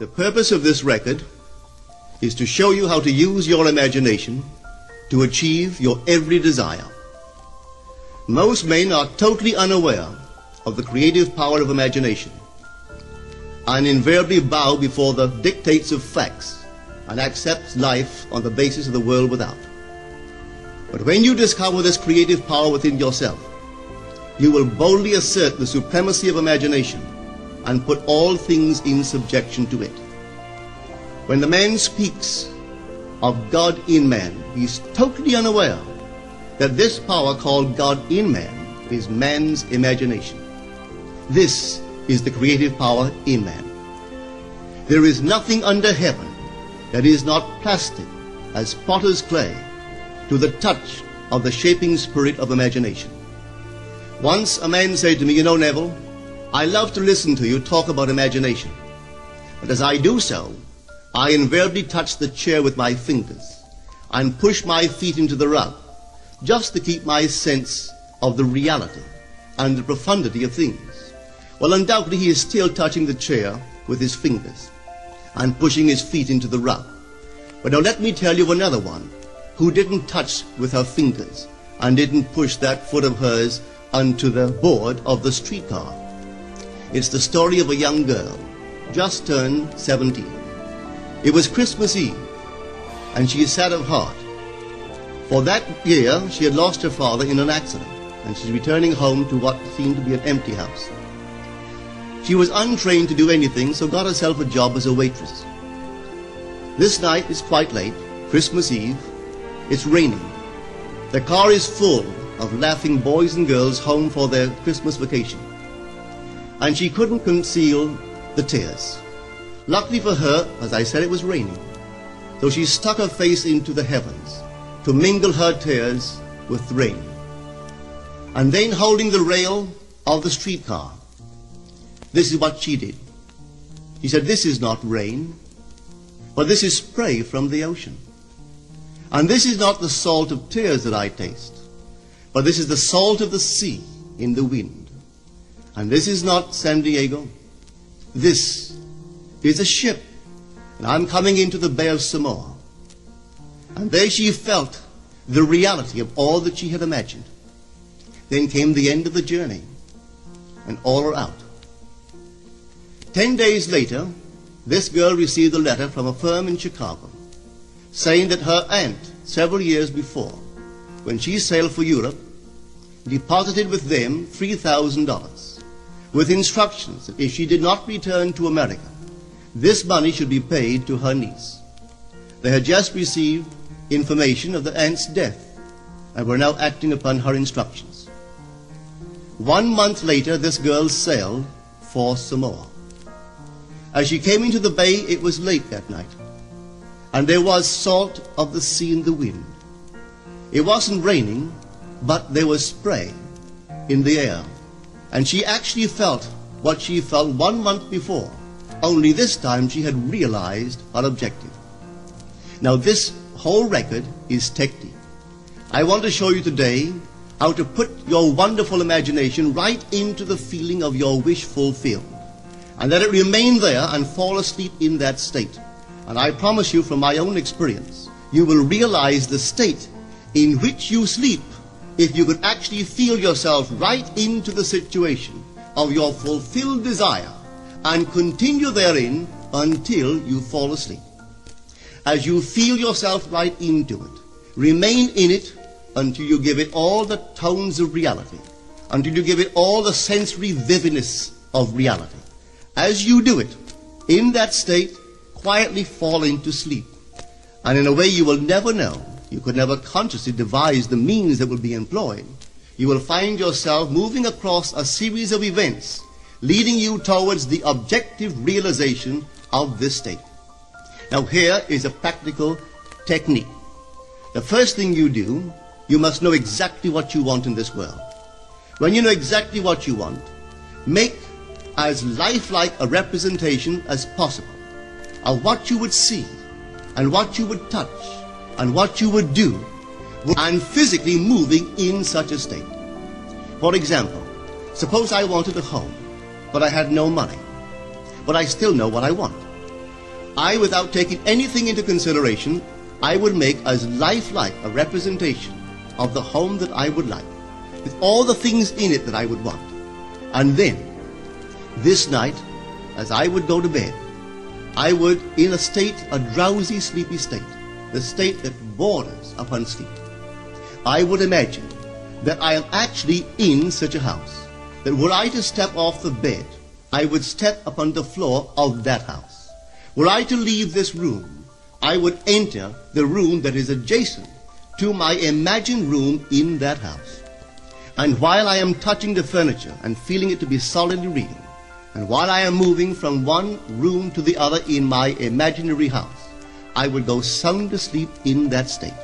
The purpose of this record is to show you how to use your imagination to achieve your every desire. Most men are totally unaware of the creative power of imagination and invariably bow before the dictates of facts and accept life on the basis of the world without. But when you discover this creative power within yourself, you will boldly assert the supremacy of imagination and put all things in subjection to it. When the man speaks of God in man, he is totally unaware that this power called God in man is man's imagination. This is the creative power in man. There is nothing under heaven that is not plastic as potter's clay to the touch of the shaping spirit of imagination. Once a man said to me, "You know, Neville, I love to listen to you talk about imagination. But as I do so, I invariably touch the chair with my fingers and push my feet into the rug just to keep my sense of the reality and the profundity of things." Well, undoubtedly he is still touching the chair with his fingers and pushing his feet into the rug. But now let me tell you another one who didn't touch with her fingers and didn't push that foot of hers onto the board of the streetcar. It's the story of a young girl, just turned 17. It was Christmas Eve, and she is sad of heart. For that year, she had lost her father in an accident, and she's returning home to what seemed to be an empty house. She was untrained to do anything, so got herself a job as a waitress. This night is quite late, Christmas Eve. It's raining. The car is full of laughing boys and girls home for their Christmas vacation. And she couldn't conceal the tears. Luckily for her, as I said, it was raining. So she stuck her face into the heavens to mingle her tears with the rain. And then, holding the rail of the streetcar, this is what she did. She said, "This is not rain, but this is spray from the ocean. And this is not the salt of tears that I taste, but this is the salt of the sea in the wind. And this is not San Diego. This is a ship, and I'm coming into the Bay of Samoa." And there she felt the reality of all that she had imagined. Then came the end of the journey, and all are out. 10 days later, this girl received a letter from a firm in Chicago saying that her aunt, several years before, when she sailed for Europe, deposited with them $3,000 with instructions that if she did not return to America, this money should be paid to her niece. They had just received information of the aunt's death and were now acting upon her instructions. 1 month later, this girl sailed for Samoa. As she came into the bay, it was late that night, and there was salt of the sea in the wind. It wasn't raining, but there was spray in the air, and she actually felt what she felt 1 month before, only this time she had realized her objective. Now this whole record is technique. I want to show you today how to put your wonderful imagination right into the feeling of your wish fulfilled, and let it remain there and fall asleep in that state. And I promise you from my own experience, you will realize the state in which you sleep if you could actually feel yourself right into the situation of your fulfilled desire and continue therein until you fall asleep. As you feel yourself right into it, remain in it until you give it all the tones of reality, until you give it all the sensory vividness of reality. As you do it, in that state, quietly fall into sleep. And in a way you will never know, you could never consciously devise the means that will be employed, you will find yourself moving across a series of events leading you towards the objective realization of this state. Now here is a practical technique. The first thing you do, you must know exactly what you want in this world. When you know exactly what you want, make as lifelike a representation as possible of what you would see and what you would touch and what you would do and physically moving in such a state. For example, suppose I wanted a home, but I had no money, but I still know what I want. without taking anything into consideration, I would make as lifelike a representation of the home that I would like, with all the things in it that I would want. And then, this night, as I would go to bed, I would, in a drowsy, sleepy state, the state that borders upon sleep, I would imagine that I am actually in such a house, that were I to step off the bed, I would step upon the floor of that house. Were I to leave this room, I would enter the room that is adjacent to my imagined room in that house. And while I am touching the furniture and feeling it to be solidly real, and while I am moving from one room to the other in my imaginary house, I would go sound asleep in that state.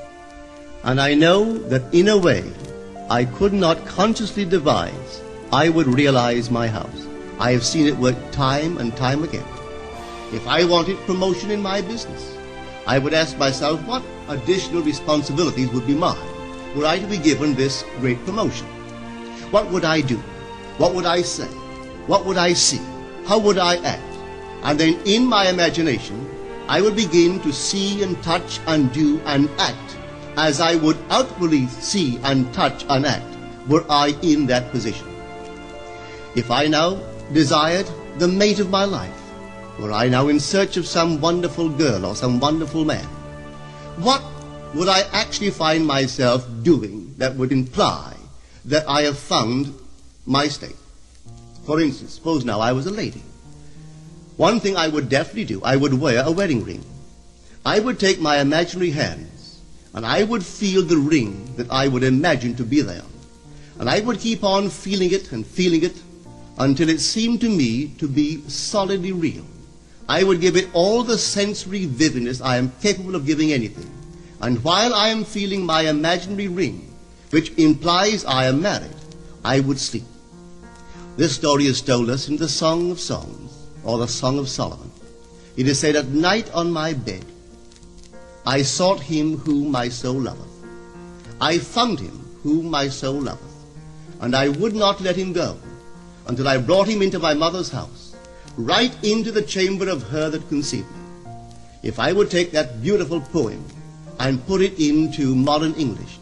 And I know that in a way I could not consciously devise, I would realize my house. I have seen it work time and time again. If I wanted promotion in my business, I would ask myself what additional responsibilities would be mine were I to be given this great promotion. What would I do? What would I say? What would I see? How would I act? And then in my imagination, I would begin to see and touch and do and act as I would outwardly see and touch and act were I in that position. If I now desired the mate of my life, were I now in search of some wonderful girl or some wonderful man, what would I actually find myself doing that would imply that I have found my state? For instance, suppose now I was a lady. One thing I would definitely do, I would wear a wedding ring. I would take my imaginary hands and I would feel the ring that I would imagine to be there. And I would keep on feeling it until it seemed to me to be solidly real. I would give it all the sensory vividness I am capable of giving anything. And while I am feeling my imaginary ring, which implies I am married, I would sleep. This story is told us in the Song of Songs, or the Song of Solomon. It is said, "At night on my bed, I sought him whom my soul loveth. I found him whom my soul loveth, and I would not let him go, until I brought him into my mother's house, right into the chamber of her that conceived me." If I would take that beautiful poem and put it into modern English,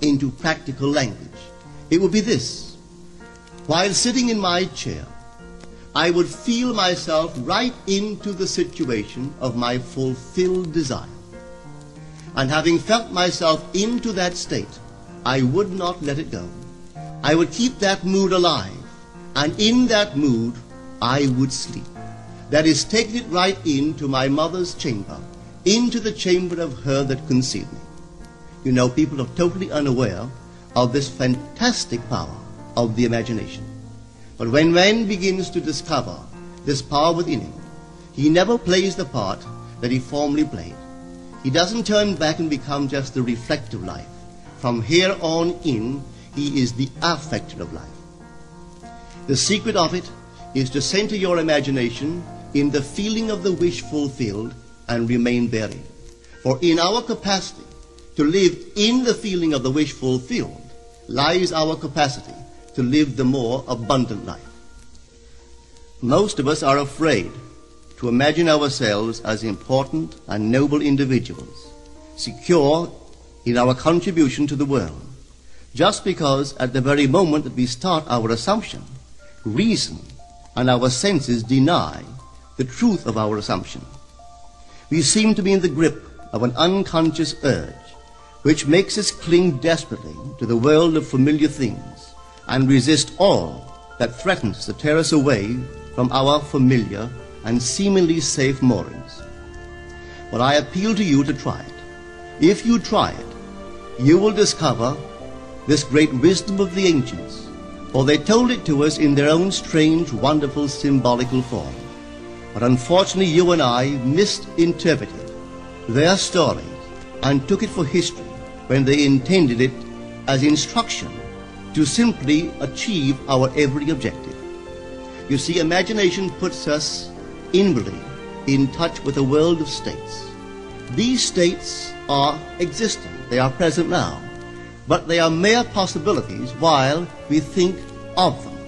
into practical language, it would be this. While sitting in my chair, I would feel myself right into the situation of my fulfilled desire. And having felt myself into that state, I would not let it go. I would keep that mood alive, and in that mood, I would sleep. That is, taking it right into my mother's chamber, into the chamber of her that conceived me. You know, people are totally unaware of this fantastic power of the imagination. But when man begins to discover this power within him, he never plays the part that he formerly played. He doesn't turn back and become just the reflective life. From here on in, he is the affecter of life. The secret of it is to center your imagination in the feeling of the wish fulfilled and remain therein. For in our capacity to live in the feeling of the wish fulfilled lies our capacity to live the more abundant life. Most of us are afraid to imagine ourselves as important and noble individuals, secure in our contribution to the world, just because at the very moment that we start our assumption, reason and our senses deny the truth of our assumption. We seem to be in the grip of an unconscious urge which makes us cling desperately to the world of familiar things and resist all that threatens to tear us away from our familiar and seemingly safe moorings. But I appeal to you to try it. If you try it, you will discover this great wisdom of the ancients, for they told it to us in their own strange, wonderful, symbolical form. But unfortunately, you and I misinterpreted their stories and took it for history when they intended it as instruction to simply achieve our every objective. You see, imagination puts us inwardly in touch with a world of states. These states are existent, they are present now, but they are mere possibilities while we think of them.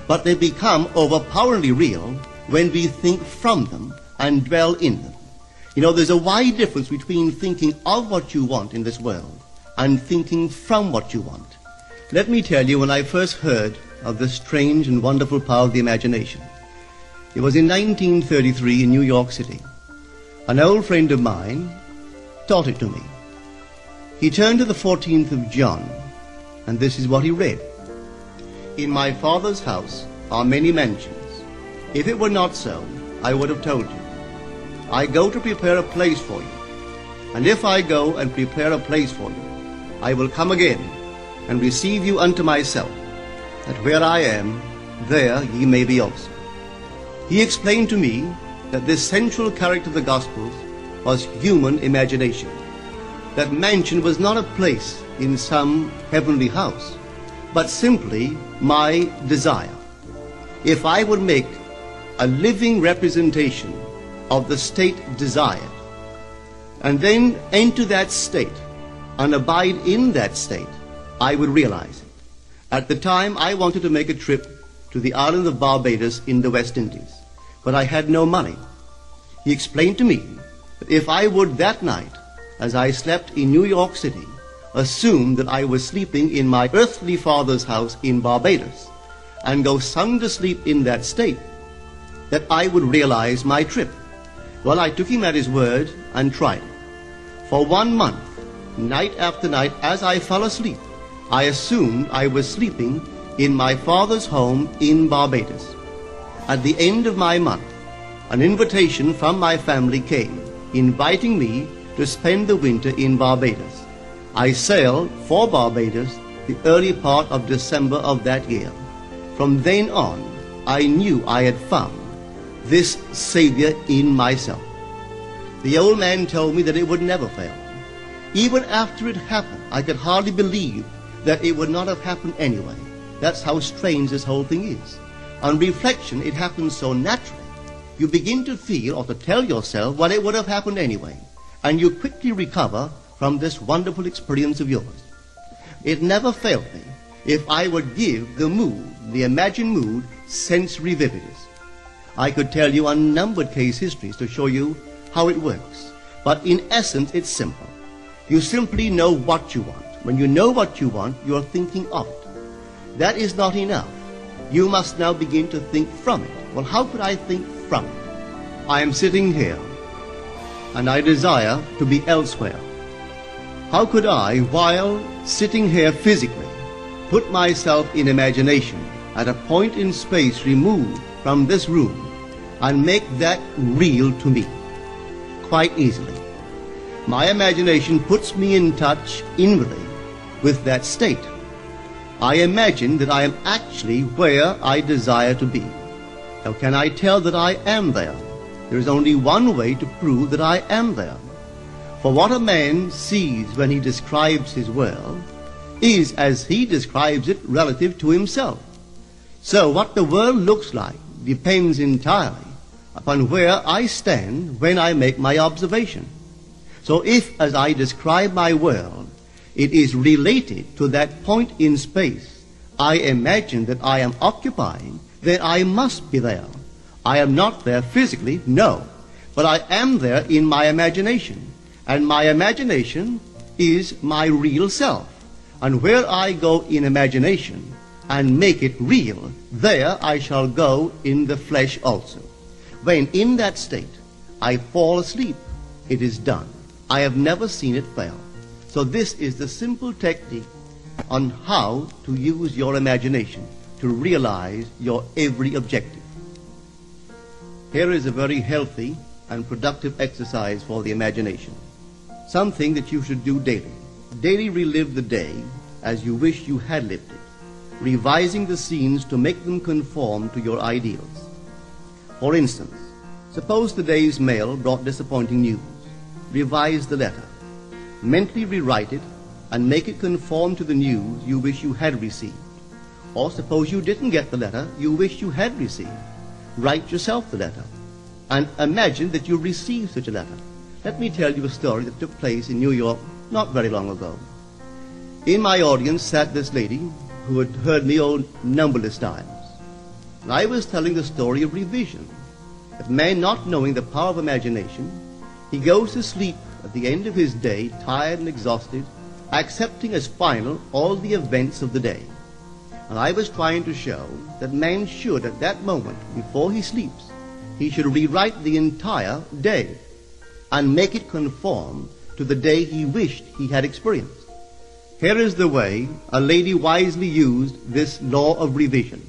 But they become overpoweringly real when we think from them and dwell in them. You know, there's a wide difference between thinking of what you want in this world and thinking from what you want. Let me tell you, when I first heard of the strange and wonderful power of the imagination, it was in 1933 in New York City. An old friend of mine taught it to me. He turned to the 14th of John, and this is what he read. In my Father's house are many mansions. If it were not so, I would have told you. I go to prepare a place for you. And if I go and prepare a place for you, I will come again and receive you unto myself, that where I am, there ye may be also. He explained to me that this central character of the Gospels was human imagination. That mansion was not a place in some heavenly house, but simply my desire. If I would make a living representation of the state desired, and then enter that state and abide in that state, I would realize it. At the time, I wanted to make a trip to the island of Barbados in the West Indies, but I had no money. He explained to me that if I would that night, as I slept in New York City, assume that I was sleeping in my earthly father's house in Barbados, and go sound asleep in that state, that I would realize my trip. Well, I took him at his word and tried it. For 1 month, night after night, as I fell asleep, I assumed I was sleeping in my father's home in Barbados. At the end of my month, an invitation from my family came, inviting me to spend the winter in Barbados. I sailed for Barbados the early part of December of that year. From then on, I knew I had found this Savior in myself. The old man told me that it would never fail. Even after it happened, I could hardly believe that it would not have happened anyway. That's how strange this whole thing is. On reflection, it happens so naturally. You begin to feel or to tell yourself, well, it would have happened anyway. And you quickly recover from this wonderful experience of yours. It never failed me if I would give the mood, the imagined mood, sensory vividness. I could tell you unnumbered case histories to show you how it works. But in essence, it's simple. You simply know what you want. When you know what you want, you are thinking of it. That is not enough. You must now begin to think from it. Well, how could I think from it? I am sitting here, and I desire to be elsewhere. How could I, while sitting here physically, put myself in imagination at a point in space removed from this room and make that real to me? Quite easily. My imagination puts me in touch inwardly with that state. I imagine that I am actually where I desire to be. How can I tell that I am there? There is only one way to prove that I am there. For what a man sees when he describes his world is as he describes it relative to himself. So what the world looks like depends entirely upon where I stand when I make my observation. So if, as I describe my world, it is related to that point in space I imagine that I am occupying, then I must be there. I am not there physically, no, but I am there in my imagination. And my imagination is my real self. And where I go in imagination and make it real, there I shall go in the flesh also. When in that state I fall asleep, it is done. I have never seen it fail. So this is the simple technique on how to use your imagination to realize your every objective. Here is a very healthy and productive exercise for the imagination. Something that you should do daily. Daily relive the day as you wish you had lived it, revising the scenes to make them conform to your ideals. For instance, suppose the day's mail brought disappointing news. Revise the letter. Mentally rewrite it and make it conform to the news you wish you had received. Or suppose you didn't get the letter you wish you had received. Write yourself the letter and imagine that you received such a letter. Let me tell you a story that took place in New York not very long ago. In my audience sat this lady who had heard me numberless times. And I was telling the story of revision. that man, not knowing the power of imagination, he goes to sleep at the end of his day, tired and exhausted, accepting as final all the events of the day. And I was trying to show that man should, at that moment, before he sleeps, he should rewrite the entire day and make it conform to the day he wished he had experienced. Here is the way a lady wisely used this law of revision.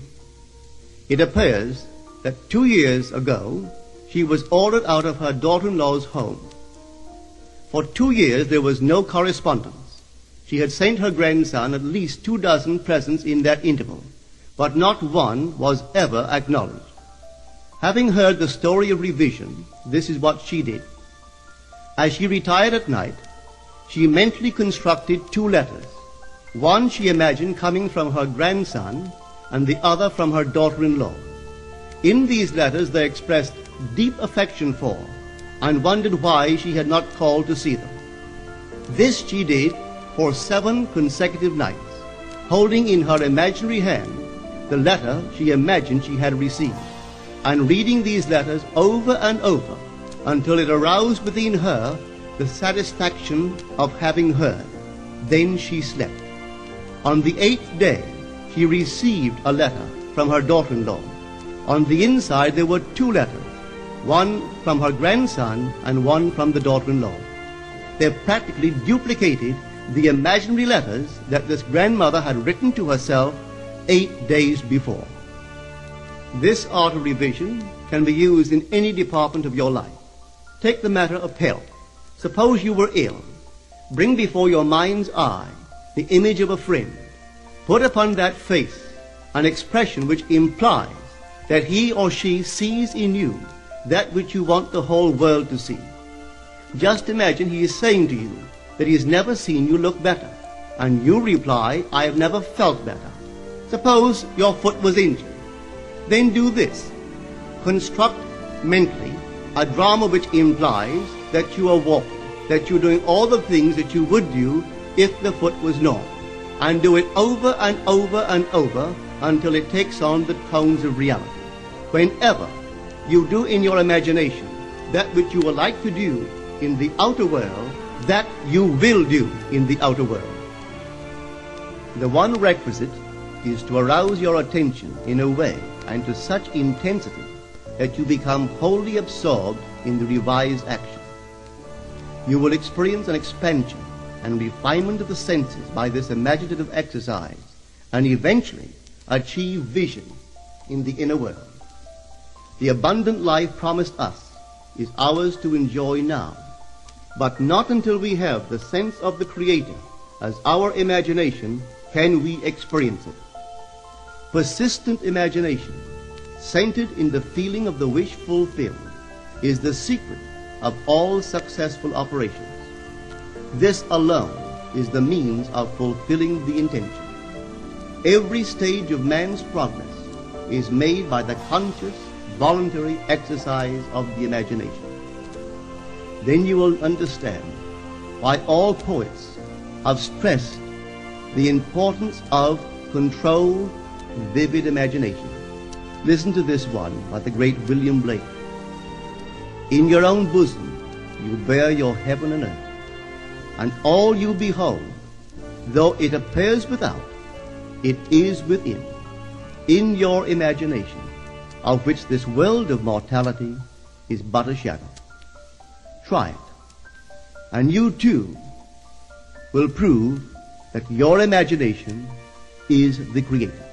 It appears that 2 years ago, she was ordered out of her daughter-in-law's home. For 2 years there was no correspondence. She had sent her grandson at least 24 presents in that interval, but not one was ever acknowledged. Having heard the story of revision, this is what she did. As she retired at night, she mentally constructed 2 letters. One she imagined coming from her grandson, and the other from her daughter-in-law. In these letters they expressed deep affection for, and wondered why she had not called to see them. This she did for 7 consecutive nights, holding in her imaginary hand the letter she imagined she had received, and reading these letters over and over until it aroused within her the satisfaction of having heard. Then she slept. On the 8th day, she received a letter from her daughter-in-law. On the inside there were 2 letters, one from her grandson and one from the daughter-in-law. They practically duplicated the imaginary letters that this grandmother had written to herself 8 days before. This art of revision can be used in any department of your life. Take the matter of health. Suppose you were ill. Bring before your mind's eye the image of a friend. Put upon that face an expression which implies that he or she sees in you that which you want the whole world to see. Just imagine he is saying to you that he has never seen you look better, and you reply, I have never felt better. Suppose your foot was injured. Then do this. Construct mentally a drama which implies that you are walking, that you're doing all the things that you would do if the foot was normal, and do it over and over and over until it takes on the tones of reality. Whenever you do in your imagination that which you would like to do in the outer world, that you will do in the outer world. The one requisite is to arouse your attention in a way and to such intensity that you become wholly absorbed in the revised action. You will experience an expansion and refinement of the senses by this imaginative exercise, and eventually achieve vision in the inner world. The abundant life promised us is ours to enjoy now, but not until we have the sense of the Creator as our imagination can we experience it. Persistent imagination, centered in the feeling of the wish fulfilled, is the secret of all successful operations. This alone is the means of fulfilling the intention. Every stage of man's progress is made by the conscious, voluntary exercise of the imagination. Then you will understand why all poets have stressed the importance of controlled, vivid imagination. Listen to this one by the great William Blake. In your own bosom you bear your heaven and earth, and all you behold, though it appears without, it is within, in your imagination, of which this world of mortality is but a shadow. Try it, and you too will prove that your imagination is the Creator.